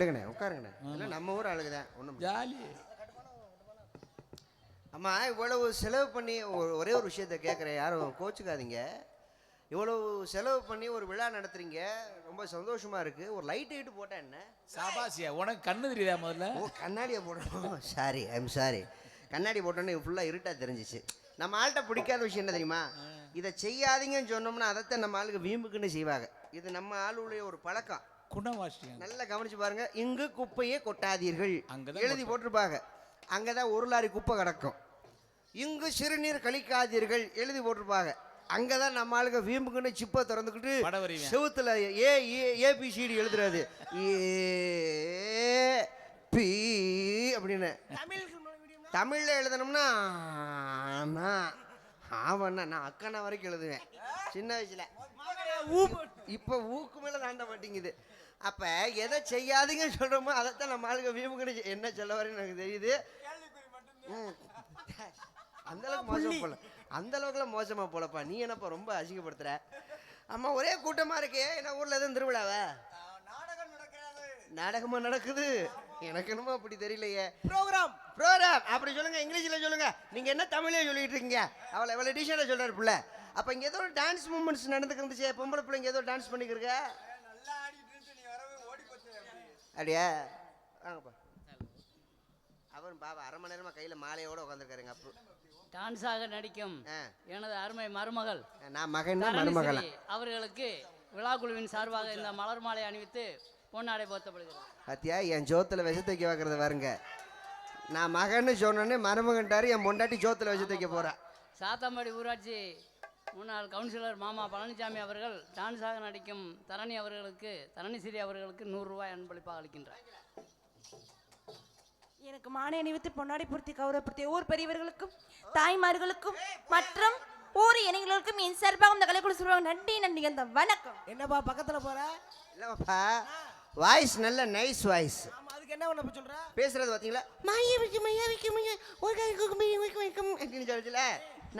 உட்காருங்கண்ணே உட்காருங்கண்ணே. இல்லை நம்ம ஊர் ஆளுக்குதான் ஒன்றும் ஜாலி. அம்மா இவ்வளவு செலவு பண்ணி ஒரே ஒரு விஷயத்த கேட்குறேன், யாரும் கோச்சுக்காதீங்க. இவ்வளவு செலவு பண்ணி ஒரு விழா நடத்துறீங்க, ரொம்ப சந்தோஷமா இருக்கு. ஒரு லைட் ஹைட்டு போட்டா என்ன? சாபாசியா, உனக்கு கண்ணு தெரியுதா முதல்ல? ஓ கண்ணாடியை போடணும். Sorry I'm sorry. கண்ணாடி போட்டோன்னே ஃபுல்லாக இருட்டாக தெரிஞ்சிச்சு. நம்ம ஆள்கிட்ட பிடிக்காத விஷயம் என்ன தெரியுமா? இதை செய்யாதீங்கன்னு சொன்னோம்னா அதைத்தான் நம்ம ஆளுக்கு வீம்புக்குன்னு செய்வாங்க. இது நம்ம ஆளுடைய ஒரு பழக்கம். குணவாசி நல்லா கவனிச்சு பாருங்க. இங்கு குப்பையே கொட்டாதீர்கள் அங்கதான் எழுதி போட்டிருப்பாங்க. அங்கதான் ஒரு லாரி குப்பை கிடக்கும். இங்கு சிறுநீர் கழிக்காதீர்கள் எழுதி போட்டிருப்பாங்க. அங்கதான் நம்ம ஆளுங்க வீம்புக்குன்னு சிப்பை திறந்துக்கிட்டு செவுத்துல ஏபிசிடி எழுதுறது பி அப்படின்னு தமிழ்ல எழுதணும்னா ஆவண்ணா நான் அக்கண்ணா வரைக்கும் எழுதுவேன் சின்ன வயசுல. இப்ப ஊக்கு மேல தாண்ட மாட்டேங்குது. அப்ப எதை செய்யாதீங்கன்னு சொல்றோமோ அதைத்தான் நம்ம ஆளுங்க வீம்புக்குன்னு என்ன சொல்ல வரேன்னு எனக்கு தெரியுது. அந்த அளவுக்கு மோசம் போல, அந்த அளவுக்குலாம் மோசமா போலப்பா. நீ என்னப்பா ரொம்ப அசிங்கப்படுத்துற? அம்மா ஒரே கூட்டமா இருக்கே. என்ன ஊர்ல எதுவும் திருவிழாவ? நாடகமா நடக்குது? எனக்கு என்னமோ அப்படி தெரியலையே. ப்ரோக்ராம் அப்படி சொல்லுங்க, இங்கிலீஷ்ல சொல்லுங்க. நீங்க என்ன தமிழ்ல சொல்லிட்டு இருக்கீங்க? அவளை எவ்வளவு டிஷர்ட்டா சொல்றாரு பிள்ளை. அப்ப இங்க ஏதோ ஒரு டான்ஸ் மூமெண்ட்ஸ் நடந்துக்கு இருந்துச்சு. பொம்பளை பிள்ளைங்க ஏதோ டான்ஸ் பண்ணிக்கிறீங்க. அப்படியா? வாங்கப்பா. அவரும் பாபா அரை மணி நேரமா கையில மாலையோட உட்காந்துருக்காருங்க. அப்போ டான்ஸாக நடிக்கும் எனது அருமை மருமகள், நான் மகன் மருமகள் அவர்களுக்கு விழா குழுவின் சார்பாக இந்த மலர் மாலை அணிவித்து பொன்னாடை போர்த்தப்படுகிறது. பாத்தியா என் ஜோத்துல விஷத்தை வைக்க வைக்கிறத பாருங்க. நான் மகன்னு சொன்னோன்னே மருமகன்ட்டாரு என் பொண்டாட்டி ஜோத்துல விஷத்தை வைக்க போறா. சாத்தம்பாடி ஊராட்சி முன்னாள் கவுன்சிலர் மாமா பழனிசாமி அவர்கள் டான்ஸாக நடிக்கும் தரணி அவர்களுக்கு, தரணிஸ்ரீ அவர்களுக்கு 100 ரூபாய் அன்பளிப்பாக அளிக்கின்றார். எனக்கு மாலை அணிவித்து பொன்னாடி பூர்த்தி கௌரவப்படுத்திய ஊர் பெரியவர்களுக்கும் தாய்மார்களுக்கும் மற்றும் ஊர் இணைகளுக்கும் என் சார்பாக இந்த கலைக்குழு சொல்லுவாங்க நன்றி நன்றி. அந்த வணக்கம். என்னப்பா பக்கத்துல போற? இல்லப்பா வாய்ஸ் நல்ல நைஸ் வாய்ஸ். அதுக்கு என்ன பண்ண சொல்ற? பேசுறது பாத்தீங்களா?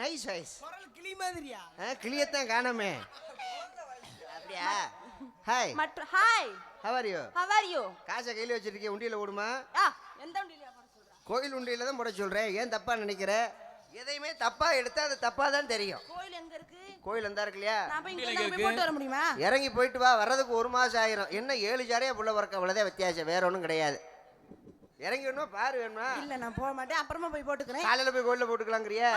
Nice voice. கிளி மாதிரியா? கிளியத்தான் காணமே. அப்படியா? Hi. Hi. How are you? How are you? காசை கையில வச்சிருக்கீங்க, உண்டியில ஓடுமா? எந்த உண்டியில போட சொல்ற? கோயில் உண்டியில தான் போட சொல்றேன். ஏன் தப்பா நினைக்கிற? எதையுமே தப்பா எடுத்தா அது தப்பா தான் தெரியும். கோயில் எங்க இருக்கு? கோயில் எந்த இருக்கு இல்லையா? நான் போய் இங்க போய் போட்டு வர முடியுமா? இறங்கி போயிட்டு வா. வர்றதுக்கு 1 மாசம் ஆயிரும். என்ன 7 ஜாரியா புள்ள வரக்க அவ்வளவுதான் வித்தியாசம், வேற ஒன்றும் கிடையாது. இறங்கி வேணுமா பாரு வேணுமா? இல்ல நான் போக மாட்டேன், அப்புறமா போய் போட்டுக்கிறேன். காலையில போய் கோயில்ல போட்டுக்கலாங்கிறியா?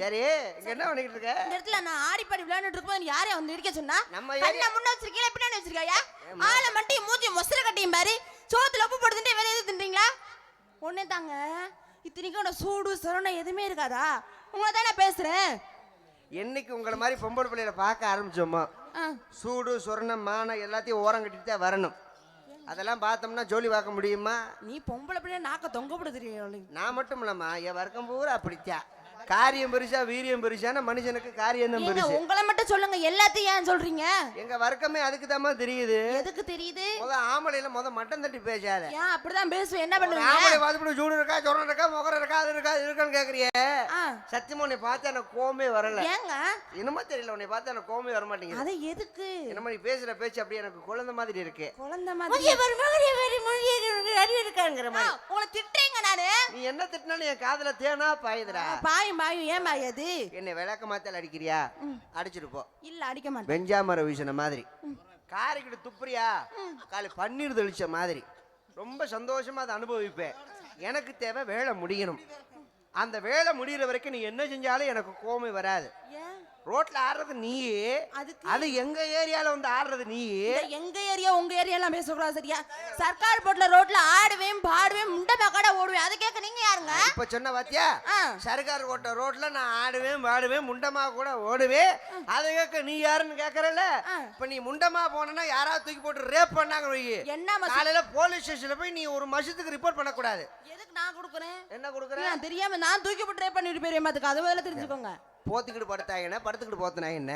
சரி இங்க என்ன பண்ணிட்டு இருக்க? இந்த இடத்துல நான் ஆடிப்பாடி விளையாண்டுட்டு இருக்கும்போது யாரே வந்து இடிக்க சொன்னா? நம்ம கண்ண முன்ன வச்சிருக்கீங்க பின்னாடி வச்சிருக்காயா? ஆள மட்டும் மூஞ்சி மொசர கட்டியும் பாரு. சோத்துல உப்பு போட்டு வேற எது தின்றீங்களா? ஒண்ணே தாங்க. இத்தனைக்கும் சூடு சொரணை எதுவுமே இருக்காதா? உங்களை தானே பேசுறேன். என்னைக்கு உங்களை மாதிரி பொம்பளை பிள்ளைகளை பார்க்க ஆரம்பிச்சோமோ சூடு சொரணம் மானம் எல்லாத்தையும் ஓரம் கட்டிட்டு தான் வரணும். அதெல்லாம் பார்த்தோம்னா ஜோலி பார்க்க முடியுமா? நீ பொம்பளை பிள்ளை நாக்க தொங்க போட தெரியும். நான் மட்டும் இல்லம்மா, என் வர்க்கம் பூரா அப்படித்தான். காரியம் பெருசா வீரியம் பெருசான மனுஷனுக்கு காரியம் தான் பெருசு. உங்களை மட்டும் சொல்லுங்க, எல்லாத்தையும் ஏன் சொல்றீங்க? எங்க வர்க்கமே அதுக்கு தான் தெரியுது. எதுக்கு தெரியுது? ஆம்பளையில மட்டம் தட்டி பேசாத. ஏன் அப்படிதான் பேசுவேன்? என்ன பண்ணுவீங்க? ஆம்பளை வாதுபடி ஜூடு இருக்கா, சொரணம் இருக்கா, முகரம் இருக்கா, அது இருக்கா, இது இருக்கான்னு கேக்குறியே. சத்தியமா உன்னை பார்த்தா எனக்கு கோவமே வரல. ஏங்க? என்னமோ தெரியல, உன்னை பார்த்தா எனக்கு கோவமே வர மாட்டேங்குது. அது எதுக்கு? என்னமா நீ பேசுற பேச்சு அப்படியே எனக்கு குழந்தை மாதிரி இருக்கு. குழந்தை மாதிரி அறிவு இருக்காங்கிற மாதிரி. உங்களை திட்டுறீங்க நானு. நீ என்ன திட்டினாலும் என் காதுல தேனா பாயுதுடா. பாயும் பாயும். ஏன் பாயாது? என்னை விளக்க மாத்தால் அடிக்கிறியா? அடிச்சிட்டு போ. இல்ல அடிக்க மாட்டேன். பெஞ்சாமர வீசின மாதிரி காரிக்கிட்டு துப்புறியா? காலை பன்னீர் தெளிச்ச மாதிரி ரொம்ப சந்தோஷமா அதை அனுபவிப்பேன். எனக்கு தேவை வேலை முடியணும். அந்த வேலை முடிகிற வரைக்கும் நீ என்ன செஞ்சாலும் எனக்கு கோவமே வராது. ரோட்ல ஆடுறது நீ, அது எங்க ஏரியால வந்து ஆடுறது நீ. எங்க ஏரியா உங்க ஏரியா எல்லாம் பேசக்கூடாது சரியா? சர்க்கார் போட்ல ரோட்ல ஆடுவேன் பாடுவேன் முண்டை பாக்காட ஓடுவேன். அதை கேட்க நீங்க யாருங்க? இப்ப சொன்ன பாத்தியா? சர்க்கார் போட்ட ரோட்ல நான் ஆடுவேன் பாடுவேன் முண்டமா கூட ஓடுவேன். அதை கேட்க நீ யாருன்னு கேக்குறல. இப்ப நீ முண்டமா போனா யாராவது தூக்கி போட்டு ரேப் பண்ணாங்க என்ன காலையில போலீஸ் ஸ்டேஷன்ல போய் நீ ஒரு மாசத்துக்கு ரிப்போர்ட் பண்ணக்கூடாது. எதுக்கு நான் கொடுக்குறேன்? என்ன கொடுக்குறேன் தெரியாம நான் தூக்கி போட்டு ரேப் பண்ணிட்டு போயிருவேன். அதுக்கு அது வேலை தெரிஞ்சுக்கோங்க. போத்திக்கிட்டு படுத்தா என்ன, படுத்துக்கிட்டு போத்தினா என்ன,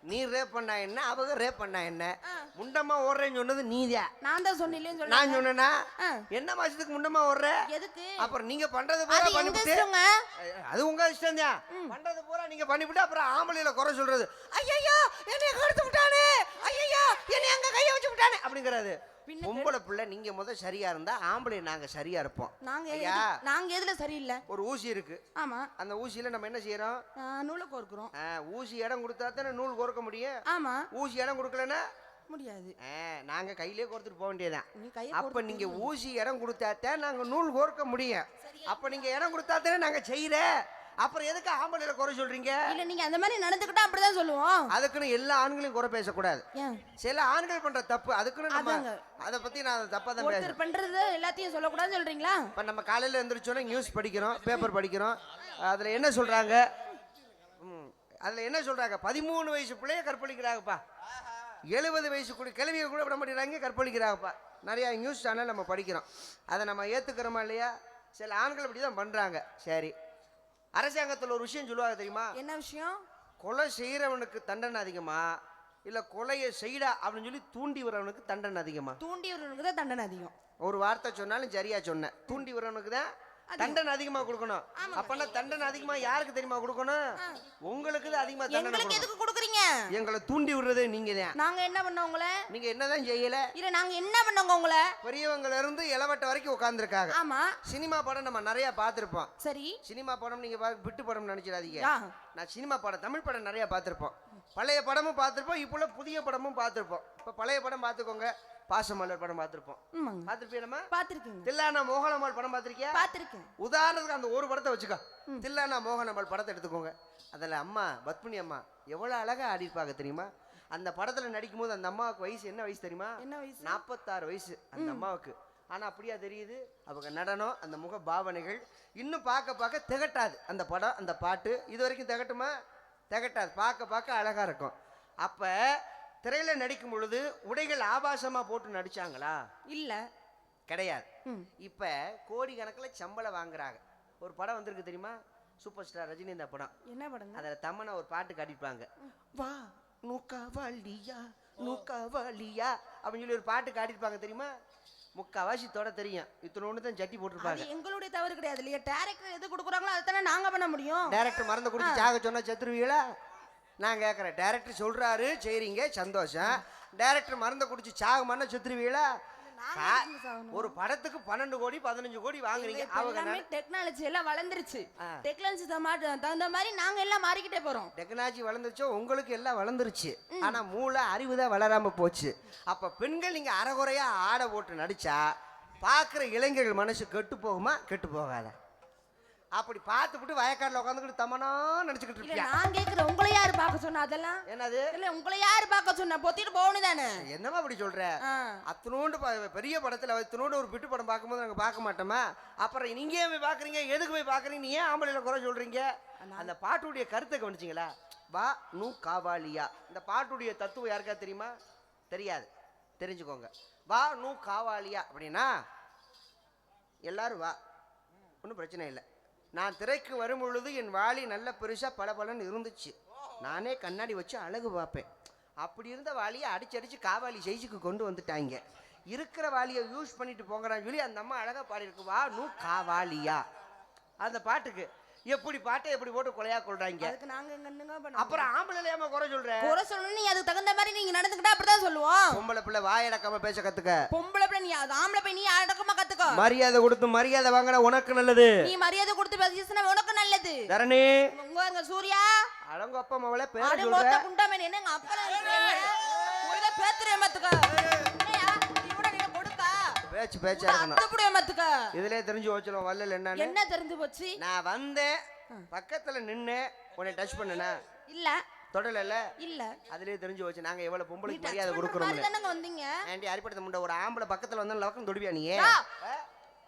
நீ ரேப் பண்ணா என்ன, அவங்க ரேப் பண்ணா என்ன, முண்டமா ஓடுறேன்னு சொன்னது நீதான். நான் தான் சொன்னேன். நான் சொன்னேனா? என்ன மாசத்துக்கு முண்டமா ஓடுற? எதுக்கு? அப்புறம் நீங்க பண்றது பூரா பண்ணிவிட்டு, அது உங்க இஷ்டம் தான். பண்றது பூரா நீங்க பண்ணிவிட்டு அப்புறம் ஆம்பளையில குறை சொல்றது. ஐயோ என்னைய கடுத்து விட்டானே, ஐயோ என்னைய அங்க கைய வச்சு விட்டானே அப்படிங்கிறது. பின்ன பொம்பளை பிள்ளை நீங்க சரியா இருந்தா ஆம்பளை நாங்க சரியா இருப்போம். ஐயா, நாங்க எதுல சரியில்லை? ஒரு ஊசி இருக்கு. ஆமா. அந்த ஊசியில நம்ம என்ன செய்யறோம்? நூலை கோர்க்கிறோம். ஊசி இடம் கொடுத்தா தானே நூல் கோர்க்க முடியும். ஆமா. ஊசி இடம் கொடுக்கலன்னா முடியாது. நாங்க கையிலே கோர்த்துட்டு போக வேண்டியதான். நீ கையை அப்ப நீங்க ஊசி இடம் கொடுத்தாத்தான் நாங்க நூல் கோர்க்க முடியும். அப்ப நீங்க இடம் கொடுத்தாத்தானே நாங்க செய்யற. அப்புறம் எதுக்கு ஆம்பளையில குறை சொல்றீங்க? இல்ல நீங்க அந்த மாதிரி நடந்துக்கிட்டா அப்படிதான் சொல்லுவோம். அதுக்குன்னு எல்லா ஆண்களையும் குறை பேசக்கூடாது. சில ஆண்கள் பண்ற தப்பு, அதுக்குன்னு நம்ம அதை பத்தி நான் தப்பா தான் பேசுறேன். ஒருத்தர் பண்றது எல்லாத்தையும் சொல்லக்கூடாதுன்னு சொல்றீங்களா? இப்ப நம்ம காலையில எந்திரிச்சோன்னா நியூஸ் படிக்கிறோம், பேப்பர் படிக்கிறோம். அதுல என்ன சொல்றாங்க? 13 வயசு பிள்ளைய கற்பழிக்கிறாங்கப்பா, 70 வயசு கூட கிழவியை கூட விட மாட்டேங்கிறாங்க, கற்பழிக்கிறாங்கப்பா. நிறைய நியூஸ் சேனல் நம்ம படிக்கிறோம். அதை நம்ம ஏத்துக்கிறோமா இல்லையா? சில ஆண்கள் அப்படி தான் பண்றாங்க. சரி, அரசாங்கத்தில் ஒரு விஷயம் சொல்லுவாங்க தெரியுமா? என்ன விஷயம்? கொலை செய்யறவனுக்கு தண்டனை அதிகமா, இல்ல கொலையை செய்யடா அப்படின்னு சொல்லி தூண்டி வரவனுக்கு தண்டனை அதிகமா? தூண்டி வரவனுக்கு தான் தண்டனை அதிகம். ஒரு வார்த்தை சொன்னாலும் சரியா சொன்னேன். தூண்டி வரவனுக்கு தான் தண்டனை அதிகமா கொடுக்கணும். அப்பனா தண்டனை அதிகமா யாருக்கு தெரியுமா கொடுக்கணும்? உங்களுக்கு தான் அதிகமா தண்டனை எங்களுக்கு எதுக்கு கொடுக்குறீங்க? எங்களை தூண்டி விடுறது நீங்க தான். நாங்க என்ன பண்ணோம் உங்களை? நீங்க என்னதான் செய்யல. இல்ல நாங்க என்ன பண்ணோங்க உங்களை? பெரியவங்கல இருந்து இளவட்ட வரைக்கும் உட்கார்ந்துருக்காங்க. ஆமா. சினிமா படம் நம்ம நிறைய பார்த்திருப்போம். சரி. சினிமா படம் நீங்க விட்டு படம் நினைச்சிடாதீங்க. நான் சினிமா படம், தமிழ் படம் நிறைய பார்த்திருப்போம். பழைய படமும் பார்த்திருப்போம், இப்போ புதிய படமும் பார்த்திருப்போம். இப்ப பழைய படம் பார்த்துக்கோங்க, பாசமலர் படம் பார்த்திருப்போம். பார்த்திருப்பீங்களா? பார்த்திருக்கீங்க. தில்லானா மோகனம்மாள் படம் பார்த்திருக்கியா? பார்த்திருக்கேன். உதாரணத்துக்கு அந்த ஒரு படத்தை வச்சுக்கோ. தில்லானா மோகனம்மாள் படத்தை எடுத்துக்கோங்க. அதில் அம்மா பத்மினி அம்மா எவ்வளோ அழகா ஆடி இருப்பாங்க தெரியுமா? அந்த படத்தில் நடிக்கும் போது அந்த அம்மாவுக்கு வயசு என்ன வயசு தெரியுமா? 46 வயசு அந்த அம்மாவுக்கு. ஆனால் அப்படியா தெரியுது? அவங்க நடனம், அந்த முக பாவனைகள் இன்னும் பார்க்க பார்க்க திகட்டாது. அந்த படம், அந்த பாட்டு இது வரைக்கும் திகட்டுமா? திகட்டாது. பார்க்க பார்க்க அழகா இருக்கும். அப்போ திரையில நடிக்கும் பொழுது உடைகள் ஆபாசமா போட்டு நடிச்சாங்களா? இல்ல, கிடையாது. இப்ப கோடி கணக்கில் சம்பளம் வாங்குறாங்க. ஒரு படம் வந்திருக்கு தெரியுமா? Super star Rajini. இந்த படம் என்ன படம்? அதுல தமன்னா ஒரு பாட்டு காட்டிப்பாங்க. வா நூக்காவாலியா நூக்காவாலியா அப்படின்னு சொல்லி ஒரு பாட்டு காட்டிருப்பாங்க தெரியுமா? முக்காவாசி தொட தெரியும். இத்தனை ஒன்று தான் சட்டி போட்டிருப்பாங்க. எங்களுடைய தவறு கிடையாது இல்லையா? டைரக்டர் எது கொடுக்குறாங்களோ அதை தானே நாங்க பண்ண முடியும். டைரக்டர் மறந்து குடிச்சு சாக சொன்னா செத்துருவீங்களா? நான் கேட்குறேன். டைரக்டர் சொல்றாரு செய்றீங்க, சந்தோஷம். டைரக்டர் மறந்து குடிச்சு சாகமான செத்துருவீங்களா? ஒரு படத்துக்கு 12 கோடி 15 கோடி வாங்குறீங்க. அவங்க டெக்னாலஜி எல்லாம் வளர்ந்துருச்சு. டெக்னாலஜி தகுந்த மாதிரி நாங்க எல்லாம் மாறிக்கிட்டே போறோம். டெக்னாலஜி வளர்ந்துருச்சோ, உங்களுக்கு எல்லாம் வளர்ந்துருச்சு. ஆனா மூளை அறிவு தான் வளராம போச்சு. அப்ப பெண்கள் நீங்க அரைகுறையா ஆடை போட்டு நடிச்சா பாக்குற இளைஞர்கள் மனசு கெட்டு போகுமா? கெட்டு போகாத. அப்படி பார்த்துட்டு வயக்காட்டில் உட்காந்துக்கிட்டு தமனா நினைச்சுக்கிட்டு இருக்கியா? நான் கேட்கிறேன், உங்களை யாரு பார்க்க சொன்னா? அதெல்லாம் என்னது? இல்ல, உங்களை யாரு பார்க்க சொன்னா? பொத்திட்டு போகணும் தானே. என்னமா அப்படி சொல்ற? அத்தனோண்டு பெரிய படத்துல இத்தனோண்டு ஒரு பிட்டு படம் பார்க்கும்போது நாங்க பார்க்க மாட்டோமா? அப்புறம் நீங்க ஏன் போய் பாக்குறீங்க? எதுக்கு போய் பாக்குறீங்க? நீ ஏன் ஆம்பளையில குறை சொல்றீங்க? அந்த பாட்டுடைய கருத்தை கவனிச்சிங்களா? வா நூ காவாலியா. இந்த பாட்டுடைய தத்துவம் யாருக்கா தெரியுமா? தெரியாது, தெரிஞ்சுக்கோங்க. வா நூ காவாலியா அப்படின்னா எல்லாரும் வா, ஒன்றும் பிரச்சனை இல்லை. நான் திரைக்கு வரும் பொழுது என் வாளி நல்ல பெருசா பளபளன்னு இருந்துச்சு. நானே கண்ணாடி வச்சு அழகு பார்ப்பேன். அப்படி இருந்த வாளியை அடிச்சு காவாலி சைஸுக்கு கொண்டு வந்துட்டாங்க. இருக்கிற வாளியை யூஸ் பண்ணிட்டு போங்கடான்னு சொல்லி அந்த அம்மா அழகா பாடிருக்கு. வா நூ காவாலியா. அந்த பாட்டுக்கு எப்படி பாட்டை எப்படி போட்டு கொலையா கொள்றாங்க. அப்புறம் ஆம்பளை ஏமா குறை சொல்ற? குறை சொல்லணும். நீ அதுக்கு தகுந்த மாதிரி நீங்க நடந்துக்கிட்டா அப்படிதான் சொல்லுவோம். பொம்பளை பிள்ளை வாயடக்காம பேச கத்துக்க. பொம்பளை பிள்ளை நீ ஆம்பளை போய் நீ அடக்கமா கத்துக்க. மரியாதை கொடுத்து மரியாதை வாங்கினா உனக்கு நல்லது. நீ மரியாதை கொடுத்து பேசினா உனக்கு நல்லது. தரணி உங்க சூர்யா அடங்க அப்பா மவளே பேர் சொல்ற. மொத்த குண்டாமேன் என்னங்க அப்பள ஒருத பேத்துறே மத்துக்க. என்னையா இவட நீ கொடுக்க. பேச்சா இருக்கணும். அத்துப்புடே மத்துக்க. இதுலயே தெரிஞ்சு போச்சுல வல்லல என்னன்னு. என்ன தெரிஞ்சு போச்சு? நான் வந்தேன், பக்கத்துல நின்னு உன்னை டச் பண்ணனா? இல்ல. தொடலல? இல்ல. அதுலயே தெரிஞ்சு போச்சு நாங்க எவ்வளவு பொம்பளைக்கு மரியாதை கொடுக்கறோம்னு. தானங்க வந்தீங்க. ஆண்டி அரிப்படத்த முண்ட ஒரு ஆம்பளை பக்கத்துல வந்தா லவக்கம் தொடுவியா நீ?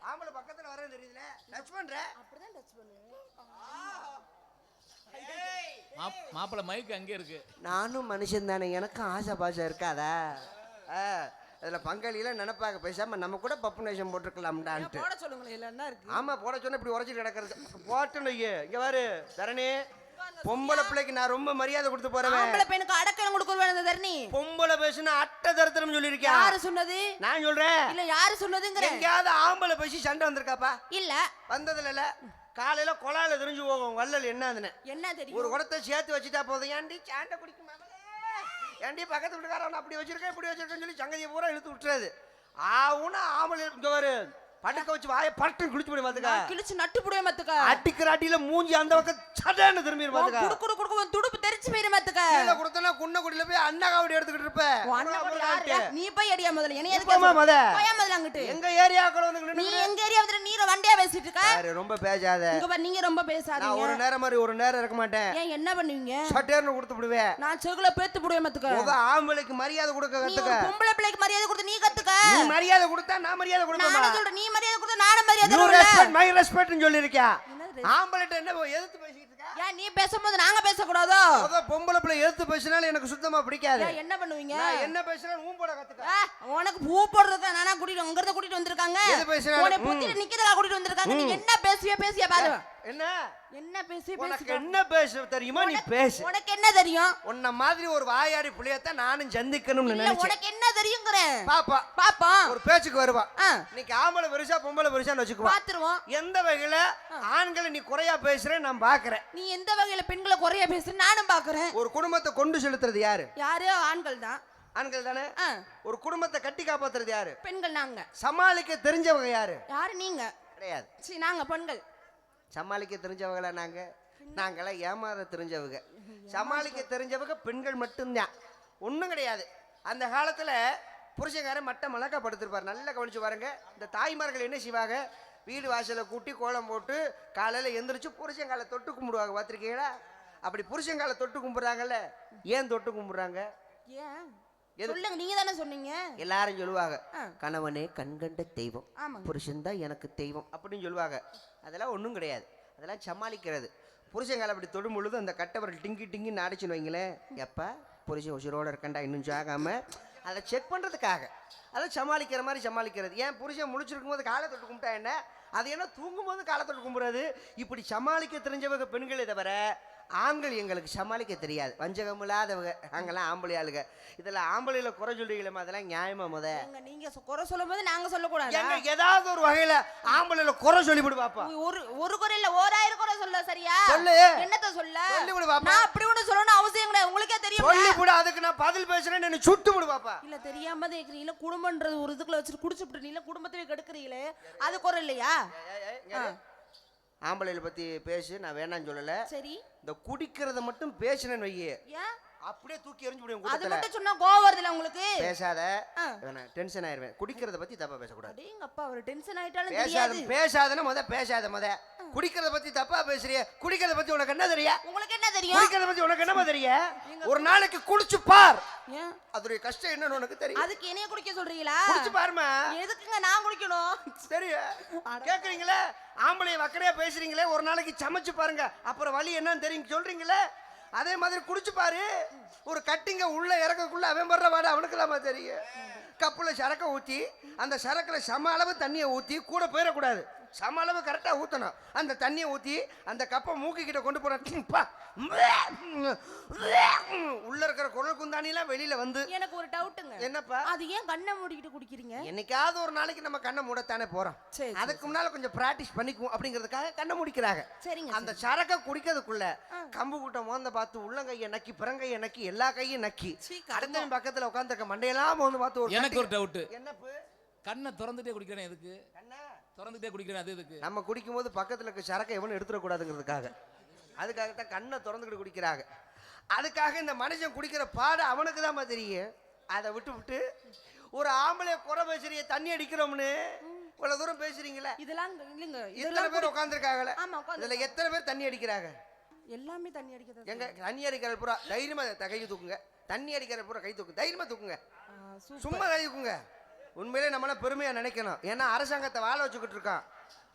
ஆம்பளை பக்கத்துல வரேன் தெரியுதுல, டச் பண்ற. அப்படிதான் டச் பண்ணுவேன். மாப்பிள மைக் அங்கே இருக்கு. நானும் மனுஷன் தானே, எனக்கும் ஆசை பாசம் இருக்காதா? அதுல பங்காளியில நினைப்பாங்க பேசாம நம்ம கூட பப்பு நேஷம் போட்டுருக்கலாம்டான்ட்டு. போட சொல்லுங்களேன், இல்ல என்ன இருக்கு? ஆமா போட சொன்னா இப்படி உரைச்சிட்டு கிடக்கிறது. போட்டுன்னு இங்க பாரு தரணி, பொம்பளை பிள்ளைக்கு நான் ரொம்ப மரியாதை கொடுத்து போறேன். ஆம்பளை பையனுக்கு அடக்கம் கொடுக்கறது தரணி. பொம்பளை பேசுனா அட்டை தரத்தரம் சொல்லிருக்கேன். யாரு சொன்னது? நான் சொல்றேன். இல்ல யாரு சொன்னதுங்கற? எங்கயாவது ஆம்பளை பேசி சண்டை வந்திருக்காப்பா? இல்ல, வந்ததுல இல்ல. காலையில கொலால தெரிஞ்சு போகும் வள்ளல் என்னதுன்னு. என்ன தெரியும்? ஒரு குடத்தை சேர்த்து வச்சுட்டா போதும். ஏன்டி சாண்டை குடிக்குமா? ஏன்டி பக்கத்து வீட்டுக்காரன் அப்படி வச்சிருக்கேன் இப்படி வச்சிருக்கேன்னு சொல்லி சங்கதியை பூரா இழுத்து விட்டுறாது. ஆவுனா ஆம்பளை இங்க வரு படுக்க வச்சு வாயை பட்டு குளிச்சு போய் பாத்துக்க. கிழிச்சு நட்டு புடிய மாத்துக்க. அட்டிக்கிற அடியில மூஞ்சி அந்த பக்கம் சடன்னு திரும்பி பாத்துக்க. குடு துடுப்பு தெரிச்சு போயிர மாத்துக்க. கீழ கொடுத்தனா குன்ன குடில போய் அண்ணா காவடி எடுத்துக்கிட்டு இருப்ப. நீ போய் அடியா முதல்ல. என்ன எதுக்கு போமா மொத. போயா முதல்ல அங்கிட்டு. எங்க ஏரியாக்குள்ள வந்து நீ நின்னு எங்க ஏரியா வந்து நீ வண்டியா பேசிட்டு இருக்க. யாரு ரொம்ப பேசாத. இங்க பாரு நீங்க ரொம்ப நான் பேசாதீங்க. ஒரு நேரம் மாதிரி ஒரு நேரம் இருக்க மாட்டேன். ஏன் என்ன பண்ணுவீங்க? சட்டேர்னு கொடுத்து விடுவேன். நான் செகுல பேத்து புடிய மாத்துக்க. முத ஆம்பளைக்கு மரியாதை கொடுக்க நீ கத்துக்க. ஒரு பொம்பளை பிள்ளைக்கு மரியாதை கொடுத்து நீ கத்துக்க. நீ மரியாதை கொடுத்தா நான் மரியாதை கொடுப்பேன். நான் சொல்றேன் நீ மரியாதை கொடுத்தா நானும் மரியாதை You கொடுப்பேன். respect my respect ன்னு சொல்லி இருக்கியா? என்னது? ஆம்பளைட்ட என்ன எதிர்த்து பேசிட்டு இருக்க? ஏன் நீ பேசும்போது நாங்க பேசக்கூடாதோ? முத பொம்பளை பிள்ளை எதிர்த்து பேசினாலும் எனக்கு சுத்தமா பிடிக்காது. ஏன் என்ன பண்ணுவீங்க? நான் என்ன பேசுறேன் ஊம்போட கத்துக்க. உனக்கு பூ போடுறதுக்கு நானா கூட்டிட்டு அங்க இருந்து கூட்டிட்டு வந்திருக்காங்க. எது பேசுறாரு? உன்னை புத்திட்டு நிக்கிறதா கூட்டிட்டு வந்திருக்காங்க. நீ என்ன பேசிய பாரு. என்ன என்ன பேசிய உனக்கு என்ன பேச தெரியுமா நீ பேசு. உனக்கு என்ன தெரியும்? உன்ன மாதிரி ஒரு வாயாடி புள்ளையத்தான் நானும் சந்திக்கணும்னு இல்ல நினைச்சேன். உனக்கு என்ன தெரியுங்கறேன். பாப்பா பாப்போம். ஒரு பேச்சுக்கு வருவா. ஆ. இன்னைக்கு ஆம்பளை பெருசா பொம்பளை பெருசான்னு வச்சுக்குவா. பாத்துருவோம். எந்த வகையில ஆண்களை நீ குறையா பேசுறேன்னு நான் பாக்குறேன். நீ எந்த வகையில பெண்களை குறைய பேசுற நானும் பாக்குறேன். ஒரு குடும்பத்தை கொண்டு செலுத்துறது யாரு? யாரு? ஆண்கள் தான். ஆண்கள் தானே. ஒரு குடும்பத்தை கட்டி காப்பாத்துறது யாரு? பெண்கள் நாங்க. சமாளிக்க தெரிஞ்சவங்க யாரு? யாரு நீங்க? கிடையாது. சீ நாங்க பெண்கள். சமாளிக்க தெரிஞ்சவங்களா நாங்களாம் ஏமாற தெரிஞ்சவங்க. சமாளிக்க தெரிஞ்சவங்க பெண்கள் மட்டும்தான். ஒன்றும் கிடையாது. அந்த காலத்தில் புருஷங்காரன் மட்டை மிளகா படுத்திருப்பார். நல்லா கவனிச்சு பாருங்க. இந்த தாய்மார்கள் என்ன செய்வாங்க? வீடு வாசலை கூட்டி கோலம் போட்டு காலையில் எந்திரிச்சு புருஷங்காலை தொட்டு கும்பிடுவாங்க. பார்த்துருக்கீங்களா? அப்படி புருஷங்காலை தொட்டு கும்பிட்றாங்கல்ல, ஏன் தொட்டு கும்பிட்றாங்க? ஏன் சொல்லுங்க. நீங்க தானே சொன்னீங்க. எல்லாரும் சொல்லுவாங்க, கணவனே கண்கண்ட தெய்வம், ஆமா. புருஷன் தான் எனக்கு தெய்வம் அப்படின்னு சொல்லுவாங்க. அதெல்லாம் ஒன்றும் கிடையாது. அதெல்லாம் சமாளிக்கிறது. புருஷங்கால அப்படி தொடும் பொழுது அந்த கட்டவர்கள் டிங்கி டிங்கின்னு அடிச்சுன்னு வைங்களேன். எப்போ புருஷன் உசிரோடு இருக்கண்டா இன்னும் சாகாம அதை செக் பண்ணுறதுக்காக அதை சமாளிக்கிற மாதிரி சமாளிக்கிறது. ஏன் புருஷன் முழிச்சிருக்கும் போது காலை தொட்டு கும்பிட்டா என்ன? அது என்ன தூங்கும் போது காலை தொட்டு கும்பிட்றது? இப்படி சமாளிக்க தெரிஞ்சவங்க பெண்களை தவிர ஆண்கள் எங்களுக்கு சமாளிக்க தெரியாது. வஞ்சகம் இல்லாதவங்க நாங்கெல்லாம் ஆம்பளை ஆளுங்க. இதெல்லாம் ஆம்பளையில குறை சொல்றீங்களா? அதெல்லாம் நியாயமா? முத நீங்க குறை சொல்லும் போது நாங்க சொல்லக்கூடாது. ஏதாவது ஒரு வகையில ஆம்பளையில குறை சொல்லிவிடு பாப்பா. ஒரு குறை இல்ல 1000 குறை சொல்ல. சரியா சொல்லு. என்னத்த சொல்ல? சொல்லிவிடு பாப்பா. நான் அப்படி ஒண்ணு சொல்லணும் அவசியம் கிடையாது. உங்களுக்கே தெரியும். சொல்லிவிடு. அதுக்கு நான் பதில் பேசுறேன்னு என்ன சுட்டு விடு பாப்பா. இல்ல தெரியாம கேக்குறீங்களா? குடும்பம்ன்றது ஒரு இதுக்குள்ள வச்சுட்டு குடிச்சுட்டு நீங்க குடும்பத்தையே கெடுக்குறீங்களே, அது குறை இல்லையா? ஆம்பளையில பத்தி பேசு, நான் வேணான்னு சொல்லல. சரி. இந்த குடிக்கிறத மட்டும் பேசுனேன்னு வையே, ஏன் அப்படியே தூக்கி எறிஞ்சு போடுவேன் அது கூட்டத்துல. மட்டும் சொன்னா கோவம் வருதுல உங்களுக்கு? பேசாத. நான் டென்ஷன் ஆயிருவேன். குடிக்கிறத பத்தி தப்பா பேசக்கூடாது. அடேங்க அப்பா, அவர் டென்ஷன் ஆயிட்டாலும் பேசாத. தெரியாது. பேசாதனா முத பேசாத. முத குடிக்கிறத பத்தி தப்பா பேசுறிய. குடிக்கிறத பத்தி உனக்கு என்ன தெரியும்? உங்களுக்கு என்ன தெரியும்? குடிக்கிறத பத்தி உனக்கு என்னமா தெரியும்? ஒரு நாளைக்கு குடிச்சு பார். ஏன் அதோட கஷ்டம் என்னன்னு உனக்கு தெரியும். அதுக்கு என்னைய குடிக்க சொல்றீங்களா? குடிச்சு பாருமா. எதுக்குங்க நான் குடிக்கணும்? தெரியும். கேக்குறீங்களே, ஆம்பளைய வக்கரையா பேசுறீங்களே, ஒரு நாளைக்கு சமைச்சு பாருங்க, அப்புறம் வலி என்னன்னு தெரியும் சொல்றீங்களே. அதே மாதிரி குடிச்சு பாரு. ஒரு கட்டிங்க உள்ள இறக்கக்குள்ள அவன் படுற வாட அவனுக்கு தான் தெரியும். கப்புல சரக்கை ஊற்றி அந்த சரக்குல சம அளவு தண்ணியை ஊற்றி கூட போயிடக்கூடாது. சம அளவு கரெக்டாக ஊற்றணும். அந்த தண்ணியை ஊற்றி அந்த கப்பை மூக்கிக்கிட்ட கொண்டு போன உள்ள இருக்கிற குரல் குந்தானிலாம் வெளியில வந்து. எனக்கு ஒரு டவுட்டுங்க. என்னப்பா? அது ஏன் கண்ணை மூடிக்கிட்டு குடிக்கிறீங்க? என்னைக்காவது ஒரு நாளைக்கு நம்ம கண்ணை மூடத்தானே போறோம். அதுக்கு முன்னால கொஞ்சம் பிராக்டிஸ் பண்ணிக்குவோம் அப்படிங்கிறதுக்காக கண்ணை முடிக்கிறாங்க. சரிங்க. அந்த சரக்கை குடிக்கிறதுக்குள்ள கம்பு கூட்டம் மோந்த பார்த்து உள்ளங்கையை நக்கி பிறங்கையை நக்கி எல்லா கையும் நக்கி அடுத்த பக்கத்துல உட்காந்துருக்க மண்டையெல்லாம் மோந்து பார்த்து எனக்கு ஒரு டவுட். என்னப்பு? கண்ணை திறந்துட்டே குடிக்கிறேன். எதுக்கு திறந்துட்டே குடிக்கிறேன்? அது எதுக்கு? நம்ம குடிக்கும் போது பக்கத்துல இருக்க சரக்கை எவனும் எடுத்துடக்கூடாதுங்கிறதுக்காக. அதுக்காகத்தான் கண்ணை திறந்துக்கிட்டு குடிக்கிறாங்க. அதுக்காக இந்த மனுஷன் குடிக்கிற பாடு அவனுக்கு தான் தெரியும். அதை விட்டு விட்டு ஒரு ஆம்பளை குறை பேசுறிய தண்ணி அடிக்கிறோம்னு இவ்வளவு தூரம் பேசுறீங்களா? இதெல்லாம் இல்லைங்க. இத்தனை பேர் உட்காந்துருக்காங்களே, ஆமா உட்காந்து. இதுல எத்தனை பேர் தண்ணி அடிக்கிறாங்க? எல்லாமே தண்ணி அடிக்கிறது. எங்க தண்ணி அடிக்கிற பூரா தைரியமா கை தூக்குங்க. தண்ணி அடிக்கிற பூரா கை தூக்கு. தைரியமா தூக்குங்க. சும்மா கை தூக்குங்க. உண்மையிலே நம்மள பெருமையா நினைக்கணும். ஏன்னா அரசாங்கத்தை வாழ வச்சுக்கிட்டு இருக்கான்.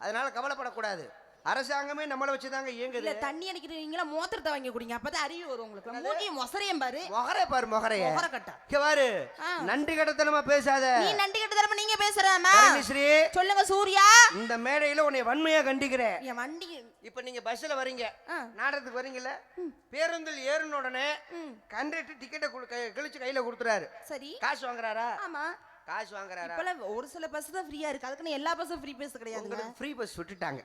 அதனால கவலைப்படக்கூடாது. அரசாங்கமே நம்மளை வச்சுதாங்க இயங்குது. இல்ல தண்ணி அடிக்கிறீங்களா? மோத்திரத்தை வாங்கி குடிங்க. அப்பதான் அறிவு வரும் உங்களுக்கு. மூக்கியும் மொசரையும் பாரு. மொகரே பாரு. மொகரைய மொகர கட்டா பாரு. நன்றி கடத்தனமா பேசாத. நீ நன்றி கட்டத்தனமா நீங்க பேசுறாமா? ஸ்ரீ சொல்லுங்க சூர்யா. இந்த மேடையில உன்னை வன்மையா கண்டிக்கிறேன். என் வண்டி இப்ப நீங்க பஸ்ல வரீங்க, நாடகத்துக்கு வரீங்கல்ல, பேருந்தில் ஏறின உடனே கண்டக்டர் டிக்கெட்டை கிழிச்சு கையில கொடுத்துறாரு. சரி. காசு வாங்குறாரா? ஆமா காசு வாங்குறாரா? இப்ப ஒரு சில பஸ் தான் ஃப்ரீயா இருக்கு. அதுக்குன்னு எல்லா பஸ்ஸும் ஃப்ரீ பஸ் கிடையாதுங்க. ஃப்ரீ பஸ் விட்டுட்டாங்க.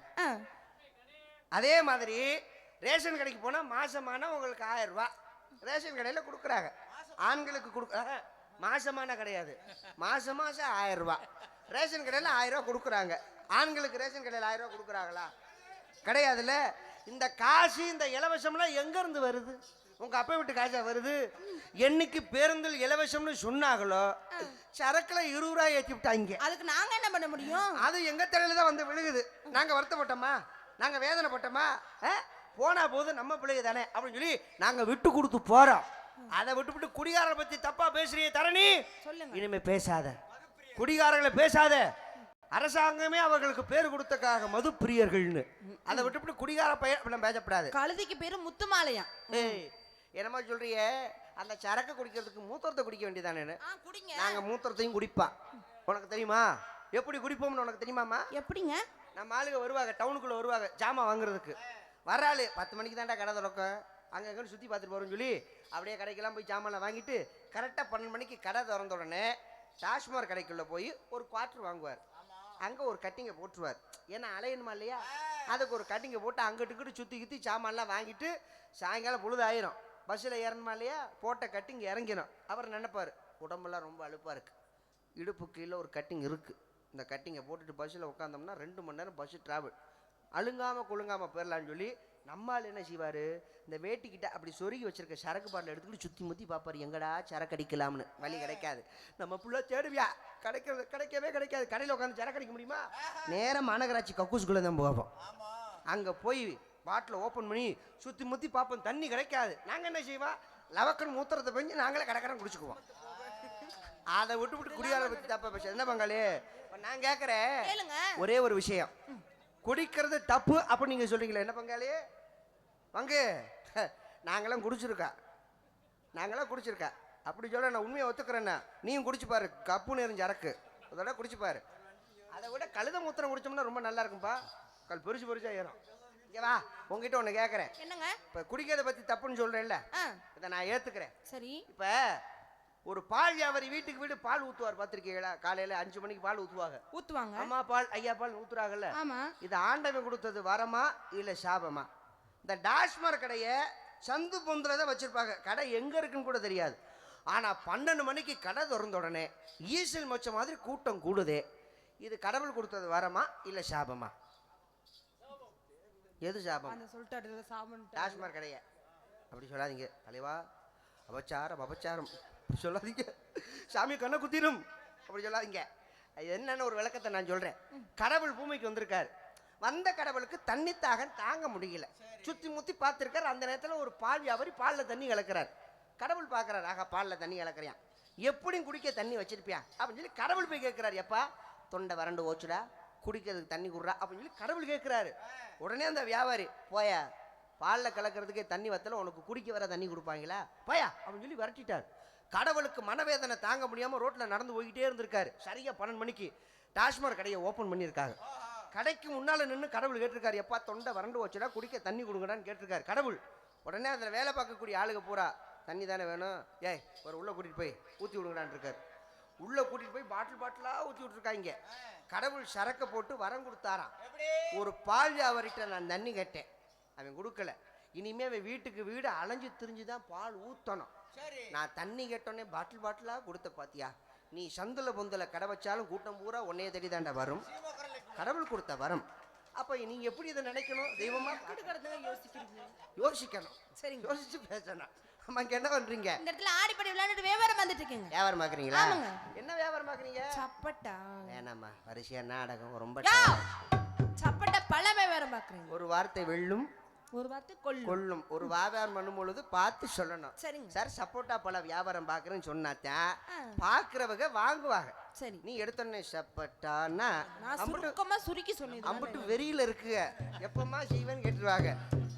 அதே மாதிரி ரேஷன் கடைக்கு போனா மாசமான உங்களுக்கு 1000 ரூபாய் ரேஷன் கடையில கொடுக்குறாங்க. ஆண்களுக்கு மாசமான கிடையாது, மாசம் 1000 ரூபாய். ரேஷன் கடையில் 1000 ரூபாய் கொடுக்குறாங்க. ஆண்களுக்கு ரேஷன் கடையில் 1000 ரூபாய் கொடுக்குறாங்களா? கிடையாதுல்ல. இந்த காசு இந்த இலவசம்லாம் எங்க இருந்து வருது? உங்க அப்பா வீட்டு காசா வருது? என்னைக்கு பேருந்தில் இலவசம்னு சொன்னாங்களோ சரக்குல 20 ரூபாய் ஏற்றி விட்டாங்க. அதுக்கு நாங்க என்ன பண்ண முடியும்? அது எங்க தலையில தான் வந்து விழுகுது. நாங்க வருத்தப்பட்டோமா? நாங்க வேதனைப்பட்டோமா? போனா போது நம்ம பிள்ளைங்க தானே அப்படின்னு சொல்லி நாங்க விட்டு கொடுத்து போறோம். அதை விட்டு குடிகாரரை பத்தி தப்பா பேசுறியே தரணி, சொல்லுங்க. இனிமே பேசாத, குடிகாரர்களை பேசாத. அரசாங்கமே அவர்களுக்கு பேர் கொடுத்தக்காக மது பிரியர்கள்னு. அதை விட்டு குடிகார பையன் பேசப்படாது. கழுதைக்கு பேரு முத்துமாலையா? ஏய், என்னமா சொல்றிய? அந்த சரக்கு குடிக்கிறதுக்கு மூத்திரத்தை குடிக்க வேண்டியதானே? குடிங்க. நாங்க மூத்திரத்தையும் குடிப்பா. உனக்கு தெரியுமா எப்படி குடிப்போம்னு? உனக்கு தெரியுமாமா? எப்படிங்க? நம்ம ஆளுங்க வருவாங்க, டவுனுக்குள்ள வருவாங்க ஜாமான் வாங்குறதுக்கு. வராளு 10 மணிக்கு தான்டா கடை திறக்கும், அங்கே எங்கே சுற்றி பார்த்துட்டு போகிறோம்னு சொல்லி அப்படியே கடைக்கெல்லாம் போய் ஜாமான் வாங்கிட்டு கரெக்டாக 12 மணிக்கு கடை திறந்த உடனே டாஸ்மாக் கடைக்குள்ளே போய் ஒரு குவார்ட்டர் வாங்குவார். அங்கே ஒரு கட்டிங்கை போட்டுருவார். ஏன்னா அலையணுமா இல்லையா? அதுக்கு ஒரு கட்டிங்கை போட்டு அங்கிட்டு சுற்றி கித்தி சாமான்லாம் வாங்கிட்டு சாயங்காலம் பொழுது ஆயிரும். பஸ்ஸில் ஏறணுமா இல்லையா? போட்ட கட்டிங் இறங்கிடும். அவர் நினைப்பார், உடம்பெல்லாம் ரொம்ப அழுப்பாக இருக்குது, இடுப்பு கீழே ஒரு கட்டிங் இருக்குது, இந்த கட்டிங்கை போட்டுட்டு பஸ்ஸில் உட்காந்தோம்னா 2 மணி நேரம் பஸ்ஸு ட்ராவல், அழுங்காமல் குழுங்காமல் போயிடலான்னு சொல்லி நம்மால் என்ன செய்வார், இந்த வேட்டிக்கிட்ட அப்படி சொருகி வச்சிருக்க சரக்கு பாட்டில் எடுத்துக்கிட்டு சுற்றி முற்றி பார்ப்பார், எங்கடா சரக்கு அடிக்கலாம்னு. வழி கிடைக்காது. நம்ம புள்ள தேடுவியா, கிடைக்கவே கிடைக்காது. கடையில் உட்காந்து சரக்கு அடிக்க முடியுமா? நேரம் மாநகராட்சி கக்கூசுக்குள்ளே தான் போவோம். அங்கே போய் பாட்டில் ஓப்பன் பண்ணி சுற்றி முற்றி பார்ப்போம், தண்ணி கிடைக்காது. நாங்கள் என்ன செய்வோம், லவக்கன் மூத்திரத்தை பெஞ்சு நாங்களே கடற்கரை குடிச்சுக்குவோம். அதை விட்டு குடியார பற்றி தப்பா பேச என்ன பங்காளி? இப்போ நான் கேட்குறேன் ஒரே ஒரு விஷயம், குடிக்கிறது தப்பு அப்ப நீங்க சொல்றீங்களா? என்ன பங்காளி பங்கு? நாங்களாம் குடிச்சிருக்கா அப்படி சொல்ல நான் உண்மையை ஒத்துக்கிறேன்னா நீயும் குடிச்சு பாரு, கப்பு நேரம் சரக்கு அதோட குடிச்சு பாரு. அதை விட கழுத மூத்திரம் குடிச்சோம்னா ரொம்ப நல்லா இருக்கும்பா, கல் பெருசா ஏறும். இங்க வா, உங்ககிட்ட ஒண்ணு கேட்கறேன். என்னங்க? இப்ப குடிக்கிறத பத்தி தப்புன்னு சொல்றேன்ல, இதை நான் ஏத்துக்கிறேன். சரி. இப்ப ஒரு பால் வியாபாரி வீட்டுக்கு வீடு பால் ஊத்துவார், பார்த்திருக்கீங்களா? காலையில 5 மணிக்கு பால் ஊத்துவாங்க. அம்மா பால் ஐயா பால் ஊத்துறாங்கல்ல. இது ஆண்டவன் கொடுத்தது வரமா இல்ல சாபமா? இந்த டாஸ்மாக் கடையை சந்து பொந்துலதான் வச்சிருப்பாங்க. கடை எங்க இருக்குன்னு கூட தெரியாது. ஆனா 12 மணிக்கு கடை திறந்த உடனே ஈசல் மொச்ச மாதிரி கூட்டம் கூடுதே. இது கடவுள் கொடுத்தது வரமா இல்ல சாபமா? எது சாபம்? டாஸ்மாக் கடைய அப்படி சொல்லாதீங்க தலைவா, அபச்சாரம் சொல்லாதீங்க, சாமி கண்ணை குத்திரும் அப்படி சொல்லாதீங்க. என்னன்னு ஒரு விளக்கத்தை நான் சொல்றேன். கடவுள் பூமிக்கு வந்திருக்காரு, வந்த கடவுளுக்கு தண்ணி தாங்க முடியல, சுத்தி முத்தி பார்த்திருக்காரு. அந்த நேரத்தில் ஒரு பால் வியாபாரி பாலில் தண்ணி கலக்கிறார். கடவுள் பார்க்கறாரு, ஆகா பாலில் தண்ணி கலக்குறியான், எப்படியும் குடிக்க தண்ணி வச்சிருப்பியா அப்படின்னு சொல்லி கடவுள் போய் கேட்கிறாரு, எப்பா தொண்டை வறண்டு ஓச்சுடா, குடிக்கிறதுக்கு தண்ணி குடுறா அப்படின்னு சொல்லி கடவுள் கேட்கிறாரு. உடனே அந்த வியாபாரி, போயா பாலில் கலக்கிறதுக்கே தண்ணி வத்தல, உனக்கு குடிக்க வர தண்ணி கொடுப்பாங்களா, போயா அப்படின்னு சொல்லி விரட்டிட்டார். கடவுளுக்கு மனவேதனை தாங்க முடியாம ரோட்ல நடந்து போய்கிட்டே இருந்திருக்காரு. சரியா 12 மணிக்கு டாஸ்மாக் கடையை ஓபன் பண்ணியிருக்காங்க. கடைக்கு முன்னால நின்று கடவுள் கேட்டிருக்காரு, எப்பா தொண்டை வறண்டு வச்சுடா, குடிக்க தண்ணி கொடுங்கடான்னு கேட்டிருக்காரு கடவுள். உடனே அதில் வேலை பார்க்கக்கூடிய ஆளுக பூரா, தண்ணி தானே வேணும், ஏய் ஒரு உள்ள கூட்டிட்டு போய் ஊற்றி விடுங்கடான் இருக்காரு. உள்ள கூட்டிட்டு போய் பாட்டிலா ஊற்றி விட்டுருக்காங்க. கடவுள் சரக்கை போட்டு வரம் கொடுத்தாராம். ஒரு பால் வியாபாரிட்ட நான் தண்ணி கேட்டேன், அவன் கொடுக்கல. இனிமே அவன் வீட்டுக்கு வீடு அலைஞ்சு திரிஞ்சுதான் பால் ஊத்தணும். நான் தண்ணி கேட்டோன்னே பாட்டிலா கொடுத்த பாத்தியா, நீ சந்துல பொந்துல கடை வச்சாலும் கூட்டம் பூரா உன்னைய தேடி தாண்டா வரும், கடவுள் கொடுத்த வரம். அப்ப நீங்க எப்படி இதை நினைக்கணும், தெய்வமா யோசிக்கணும். சரி, யோசிச்சு பேசணும். அம்மா இங்க என்ன பண்றீங்க? இந்த இடத்துல ஆடிப்படி விளையாண்டுட்டு வியாபாரம் வந்துட்டு இருக்கீங்க. வியாபாரம் பாக்குறீங்களா? என்ன வியாபாரம் பாக்குறீங்க? சப்பட்டா. வேணாம்மா, வரிசையா நாடகம் ரொம்ப சப்பட்டா பழ வியாபாரம் பாக்குறீங்க. ஒரு வார்த்தை வெல்லும், ஒரு வார்த்தை கொல்லும். ஒரு வியாபாரம் பண்ணும் பொழுது பார்த்து சொல்லணும். சரிங்க சார் சப்போட்டா பழ வியாபாரம் பாக்குறேன்னு சொன்னாத்தான் பாக்குறவங்க வாங்குவாங்க. சரி, நீ எடுத்தோடனே சப்பட்டான்னா சுருக்கி சொன்னீங்க, அம்புட்டு வெறியில இருக்கு, எப்பமா செய்வேன்னு கேட்டுருவாங்க.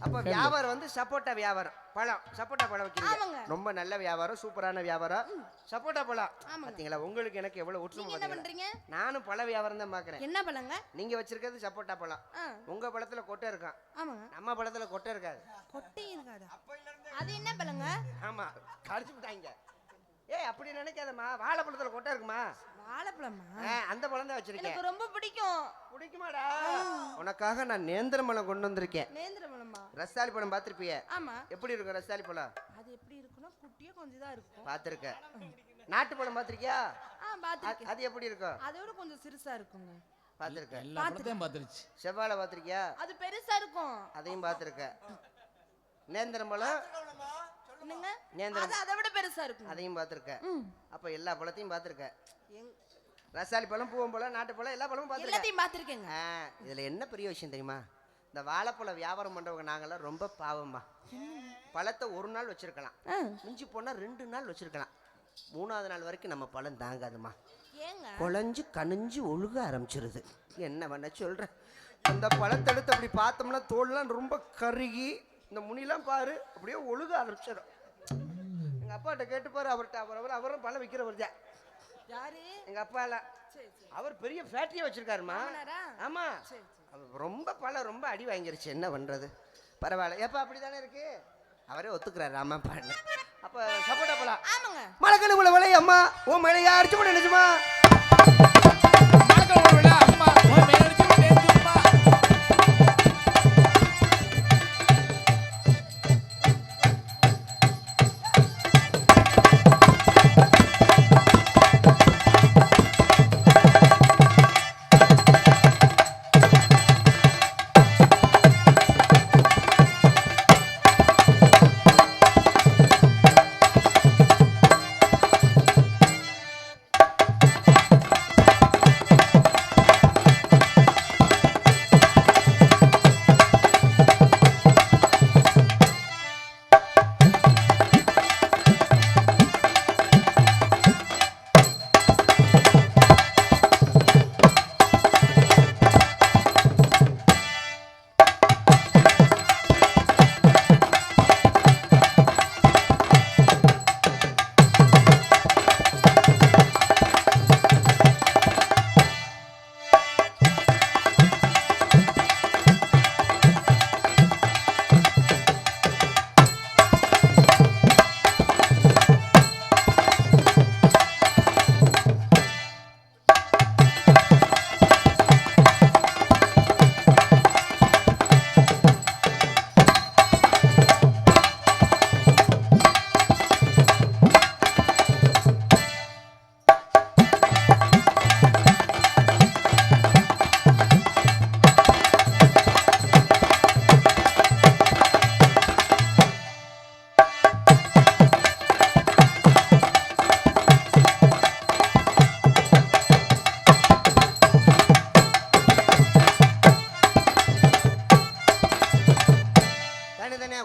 அப்ப வியாபாரம் வந்து சப்போட்டா வியாபாரம், பழம் சப்போட்டா பழம் வைக்கிறீங்க, ரொம்ப நல்ல வியாபாரம், சூப்பரான வியாபாரம் சப்போட்டா பழம். பாத்தீங்களா உங்களுக்கு எனக்கு எவ்வளவு ஒற்றுமை பாத்தீங்களா? நானும் பழ வியாபாரம் தான் பாக்குறேன். என்ன பழங்க? நீங்க வச்சிருக்கிறது சப்போட்டா பழம், உங்க பழத்துல கொட்டை இருக்கான், நம்ம பழத்துல கொட்டை இருக்காது. கொட்டை இருக்காதா? அது என்ன பழங்க? ஆமா கடிச்சு விட்டாங்க. ஏய் அப்படி நினைக்காதம்மா, வாழைப்பழத்துல கொட்டை இருக்குமா? வாழைப்பழமா? அந்த பழம் தான் வச்சிருக்கேன், எனக்கு ரொம்ப பிடிக்கும். பிடிக்குமாடா? உனக்காக நான் நேந்திர பழம் கொண்டு வந்திருக்கேன். நேந்திர பழமா? ரஸ்தாலி பழம் பாத்திருப்பிய? ஆமா. எப்படி இருக்கும் ரஸ்தாலி பழம்? அது எப்படி இருக்குன்னா குட்டியா கொஞ்சம் தான் இருக்கும். பாத்திருக்க? நாட்டுப்பழம் பார்த்திருக்கியா? பாத்துருக்கேன். அது எப்படி இருக்கும்? அதோட கொஞ்சம் சிறுசா இருக்குங்க. பார்த்திருக்க. எல்லா படத்தையும் பார்த்துருச்சு. செவ்வாழை பார்த்திருக்கியா? அது பெருசா இருக்கும். அதையும் பார்த்திருக்க. நேந்திரம் பழம்? என்னங்க? நேந்திரம் அது அதை விட பெருசா இருக்கும். அதையும் பார்த்திருக்க. அப்ப எல்லா பழத்தையும் பார்த்திருக்க. ரசாலி பழம், பூவம்பழம், நாட்டுப்பழம் எல்லா பழமும் பார்த்திருக்க. எல்லாத்தையும் பார்த்திருக்கேங்க. இதுல என்ன பெரிய விஷயம் தெரியுமா? இந்த வாழைப்பழம் வியாபாரம் பண்றவங்க நாங்கெல்லாம் ரொம்ப பாவம்மா. பழத்தை ஒரு நாள் வச்சிருக்கலாம், மிஞ்சி போனா 2 நாள் வச்சிருக்கலாம். 3ஆவது நாள் வரைக்கும் நம்ம பழம் தாங்காதுமா. ஏங்க? குழஞ்சு கனிஞ்சு ஒழுக ஆரம்பிச்சிருது. என்ன பண்ண சொல்ற? இந்த பழத்தை எடுத்து அப்படி பார்த்தோம்னா தோல்லாம் ரொம்ப கருகி இந்த முனிலாம் பாரு அப்படியே ஒழுக ஆரம்பிச்சிடும். எங்க அப்பாட்ட கேட்டு பாரு, அவரும் பழம் விற்கிறவர் தான். யாரு? எங்க அப்பா எல்லாம் அவர் பெரிய ஃபேக்டரியை வச்சிருக்காருமா. ஆமா, ரொம்ப பழம் ரொம்ப அடி வாங்கிருச்சு. என்ன பண்றது? பரவாயில்ல. எப்ப அப்படித்தானே இருக்கு, அவரே ஒத்துக்கிறாரு. ஆமா பாருங்க. அப்ப சப்போட்டா பழம். ஆமாங்க. மழைக்கணு போல விலை அம்மா உன் மேலையா அடிச்சு போட நினைச்சுமா? அம்மா உன் மேல அடிச்சு போட்டு நினைச்சுமா?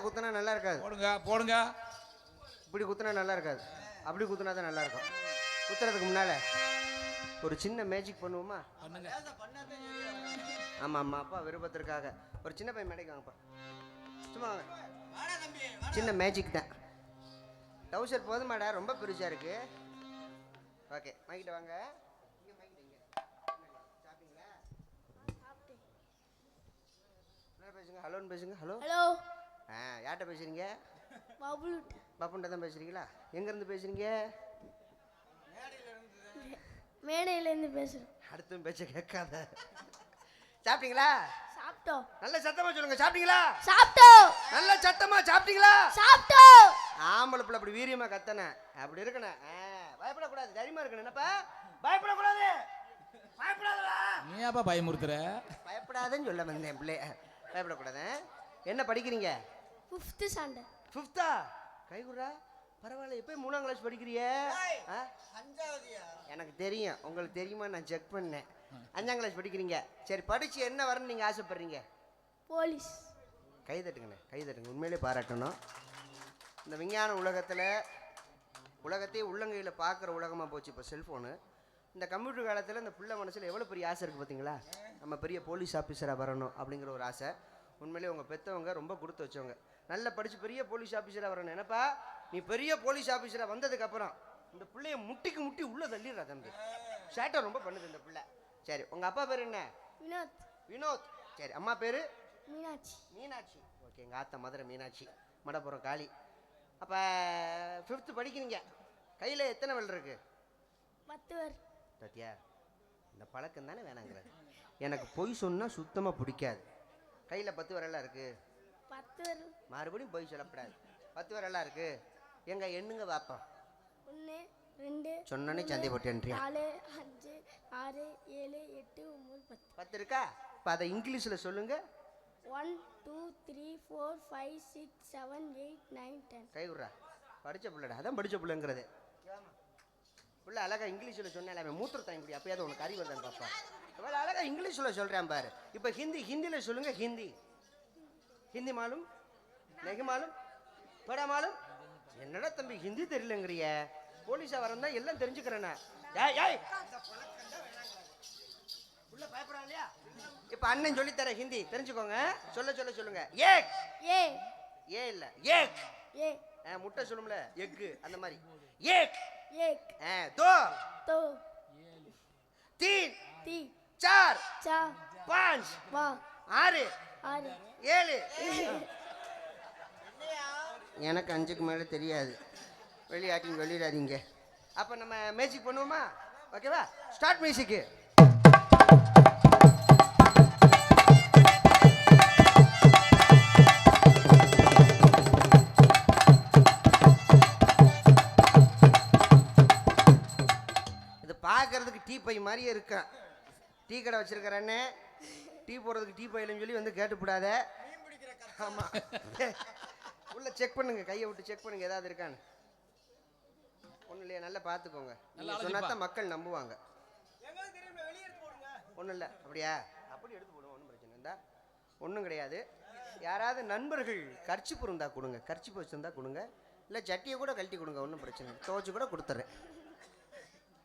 குத்துனா நல்லா இருக்காது. போடுங்க போடுங்க. இப்படி குத்துனா நல்லா இருக்காது, அப்படி குத்துனா தான் நல்லா இருக்கும். குத்துறதுக்கு முன்னால ஒரு சின்ன மேஜிக் பண்ணுவோமா? பண்ணுங்க. ஆமா ஆமா, அப்பா விருப்பத்திற்காக ஒரு சின்ன பையன் மேடைக்கு வாங்கப்பா. சும்மா வாங்க. சின்ன மேஜிக் தான். டவுசர் போதுமாடா, ரொம்ப பெருசா இருக்கு. ஓகே, வாங்கிட்டு வாங்க. பேசுங்க. ஹலோன்னு பேசுங்க. Hello hello. யார்கிட்ட பேசுறீங்க? பாப்புண்ட தான் பேசுறீங்களா? எங்க இருந்து பேசுறீங்க? மேடையில இருந்து பேசுறேன். அடுத்தும் பேச்ச கேட்காத. சாப்பிட்டீங்களா? சாப்பிட்டோம். நல்ல சத்தமா சொல்லுங்க. சாப்பிட்டீங்களா? சாப்பிட்டோம். நல்ல சத்தமா சாப்பிட்டீங்களா? சாப்பிட்டோம். ஆம்பளை பிள்ளை அப்படி வீரியமா கத்தன அப்படி இருக்கணும். பயப்படக்கூடாது, தைரியமா இருக்கணும். என்னப்பா பயப்படக்கூடாது? பயப்படாதடா. நீ ஏப்பா பயமுறுத்துற? பயப்படாதன்னு சொல்ல வந்தேன் பிள்ளை. பயப்படக்கூடாது. என்ன படிக்கிறீங்க? 5th standard. 5th கைகுறா, பரவாயில்ல. எப்போ 3ஆம் கிளாஸ் படிக்கிறிய? எனக்கு தெரியும், உங்களுக்கு தெரியுமா நான் செக் பண்ணேன். 5ஆம் கிளாஸ் படிக்கிறீங்க. சரி, படிச்சு என்ன வரணும் நீங்க ஆசைப்படுறீங்க? போலீஸ். கை தட்டுங்கண்ணே, கை தட்டுங்க. உண்மையிலே பாராட்டணும். இந்த விஞ்ஞான உலகத்தில் உலகத்தையே உள்ளங்கையில் பார்க்குற உலகமாக போச்சு இப்போ செல்ஃபோனு. இந்த கம்ப்யூட்டர் காலத்தில் இந்த பிள்ளை மனசில் எவ்வளோ பெரிய ஆசை இருக்குது பார்த்தீங்களா? நம்ம பெரிய போலீஸ் ஆஃபீஸராக வரணும் அப்படிங்கிற ஒரு ஆசை. உண்மையிலே உங்கள் பெற்றவங்க ரொம்ப கொடுத்து வச்சவங்க. நல்லா படித்து பெரிய போலீஸ் ஆஃபீஸராக வரணும். என்னப்பா நீ பெரிய போலீஸ் ஆஃபீஸராக வந்ததுக்கப்புறம் இந்த பிள்ளைய முட்டிக்கு முட்டி உள்ளே தள்ளிடுறா தம்பி. சேட்டை ரொம்ப பண்ணுது இந்த பிள்ளை. சரி, உங்கள் அப்பா பேர் என்ன? வினோத். வினோத். சரி, அம்மா பேர்? மீனாட்சி. மீனாட்சி. ஓகே, எங்கள் ஆத்தா மதுரை மீனாட்சி, மடப்புறம் காளி. அப்போ 5th படிக்கிறீங்க. கையில் எத்தனை விரல் இருக்கு? 10 பேர். சத்யா, இந்த பழக்கம் தானே வேணாங்கிறது. எனக்கு பொய் சொன்னால் சுத்தமாக பிடிக்காது. கையில் 10 விரலாம் இருக்கு. 10 பேர். மறுபடியும் பொய் சொல்லக்கூடாது. 10 விரலாம் இருக்கு. எங்க எண்ணுங்க பார்ப்போம். 1 2 சொன்னோன்னே சந்தை போட்டேன்றியா 4 5 6 7 8 9 10 10 இருக்கா? இப்போ அதை இங்கிலீஷில் சொல்லுங்க. 1 2 3 4 5 6 7 8 9 10 கை விட்றா, படித்த பிள்ளைடா, அதான் படித்த பிள்ளைங்கிறது. பிள்ளை அழகா இங்கிலீஷில் சொன்னேன், அவன் மூத்திரத்தாங்க முடியும், அப்பயாவது உனக்கு அறிவு வந்தான் பாப்பா. இவ்வளோ அழகா இங்கிலீஷில் சொல்கிறேன் பாரு. இப்போ ஹிந்தியில் சொல்லுங்க. ஹிந்தி மாலும் நெகு மாலும் படா மாலும். என்னடா தம்பி ஹிந்தி தெரியலங்கிறிய? போலீஸா வரந்தா எல்லாம் தெரிஞ்சுக்கிறேண்ணா. ஏய் ஏய் உள்ள பயப்படாத இல்லையா? இப்போ அண்ணன் சொல்லித்தர ஹிந்தி தெரிஞ்சுக்கோங்க. சொல்லுங்க. ஏக் ஏ ஏ இல்ல ஏக். ஏ முட்டை சொல்லும்ல எக்கு, அந்த மாதிரி. ஏக் एक दो दो 3 तीन 4 चार 5 वाह 6 आठ 7. எனக்கு 5க்கு மேலே தெரியாது. வெளியிடாதீங்க. அப்போ நம்ம மியூசிக் பண்ணுவோமா? ஓகேவா? ஸ்டார்ட் மியூசிக்கு. இது பார்க்கறதுக்கு டீ பை மாதிரியே இருக்கான். டீ கடை வச்சிருக்கிறேன்னு டீ போடுறதுக்கு டீ பையிலன்னு சொல்லி வந்து கேட்டுப்படாத. ஆமாம், உள்ள செக் பண்ணுங்க, கையை விட்டு செக் பண்ணுங்க ஏதாவது இருக்கான்னு. ஒன்றும் இல்லையா? நல்லா பார்த்துக்கோங்க. நீங்கள் சொன்னா தான் மக்கள் நம்புவாங்க. ஒன்றும் இல்லை. அப்படியா? அப்படி எடுத்து போடுவோம், ஒன்றும் பிரச்சனை இருந்தா ஒன்றும் கிடையாது. யாராவது நண்பர்கள் கர்ச்சிப்பு இருந்தா கொடுங்க, கர்ச்சிப்பு வச்சுருந்தா கொடுங்க, இல்லை சட்டியை கூட கழட்டி கொடுங்க, ஒன்றும் பிரச்சனை இல்லை. துவச்சி கூட கொடுத்துட்றேன்.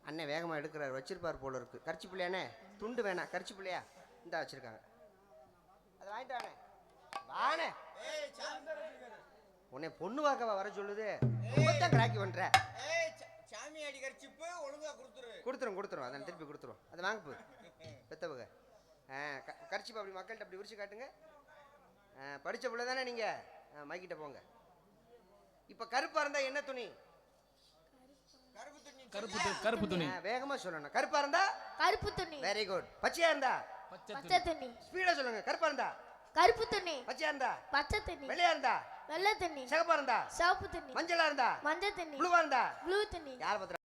அண்ணன் வேகமாக எடுக்கிறார், வச்சிருப்பார் போல இருக்கு. கர்ச்சி பிள்ளையானே, துண்டு வேணாம், கர்ச்சி பிள்ளையா இந்தா வச்சிருக்காங்க, அதை வாங்கிட்டு வானே. உன்னை பொண்ணு வாக்கவா வர சொல்லுது? தான் கிராக்கி பண்ற. கொடுத்துரும் அதை திருப்பி கொடுத்துருவோம். அதை வாங்க போகுது பெத்தவங்க. கர்ச்சிப்பு அப்படி மக்கள்கிட்ட அப்படி உரிச்சு காட்டுங்க. படித்த பிள்ளை தானே நீங்கள்? மைக்கிட்ட போங்க. இப்போ கருப்பாக இருந்தால் என்ன துணி? கருப்பு துணி. வேகமா சொல்லணும். கருப்பா இருந்தா கருப்பு துணி. Very good. பச்சையா இருந்தா பச்சை துணி. ஸ்பீடா சொல்லுங்க. கருப்பா இருந்தா கருப்பு துணி. பச்சையா இருந்தா பச்சை துணி. வெள்ளையா இருந்தா வெள்ளை துணி. சிகப்பா இருந்தா சிவப்பு துணி. மஞ்சளா இருந்தா மஞ்சள் துணி. ப்ளூவா இருந்தா ப்ளூ துணி. யார் பத்திர